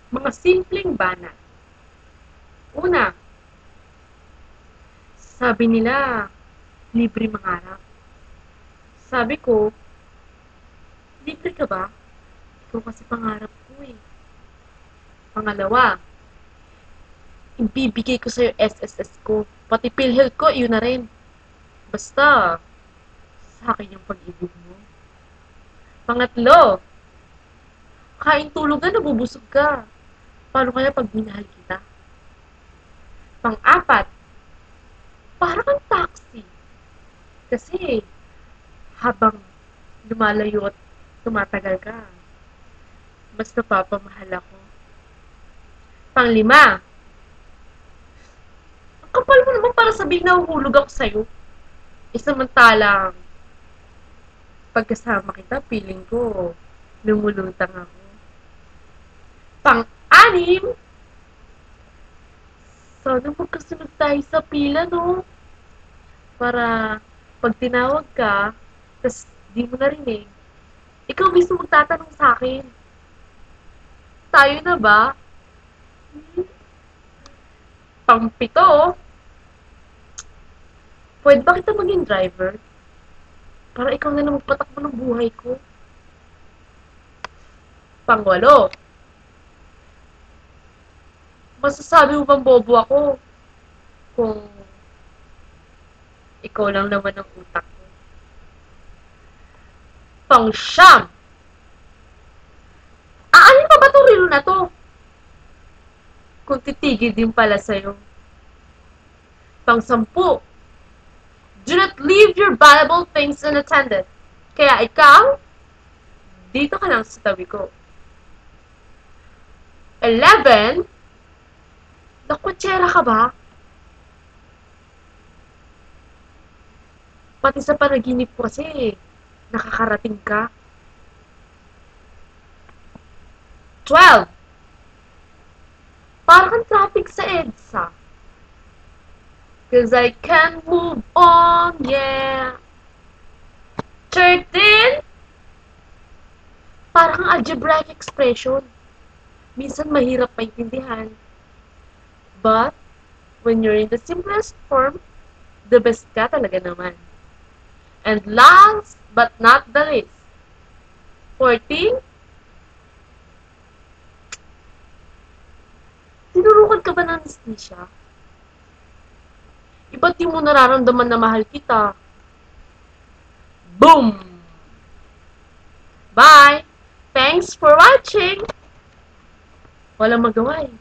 Mga simpleng banat. Una, sabi nila, libre mangarap. Sabi ko, libre ka ba? Ikaw kasi pangarap ko eh. Pangalawa, ibibigay ko sa'yo SSS ko. Pati PhilHealth ko, yun na rin. Basta, sa akin yung pag-ibig mo. Pangatlo, kain tulog na nabubusog ka. Paano kaya pag minahal kita? Pang-apat, para kang taxi. Kasi, habang lumalayo at tumatagal ka, mas napapamahal ako. Pang-lima, ang kapal mo naman para sabihin na huhulog ako sa'yo. Samantalang, pagkasama kita, feeling ko, lumulutang ako. Pang-anim, sana magkasunod tayo sa pila, no? Para, pag tinawag ka, tas di mo narinig, ikaw mismo magtatanong sa akin, tayo na ba? Pang-pito, pwede ba kita maging driver? Para ikaw na lang magpatakbo ng buhay ko. Pang-walo, masasabi mo bang bobo ako kung ikaw lang naman ang utak ko? Pang-siyam, aanin pa ba itong relo na to? Kung titigil din pala sa'yo. Pang-sampu, do not leave your valuable things unattended. Kaya ikaw, dito ka lang sa tabi ko. 11, nakutsera ka ba? Pati sa panaginip ko kasi, nakakarating ka. 12, parang traffic sa EDSA. Cause I can't move on, yeah. 13, parang algebraic expression. Minsan mahirap maintindihan. But, when you're in the simplest form, the best ka talaga naman. And last but not the least, 14, tinurukan ka ba ng anesthesia? Iba't di mo nararamdaman na mahal kita. Boom! Bye! Thanks for watching! Walang magawa eh.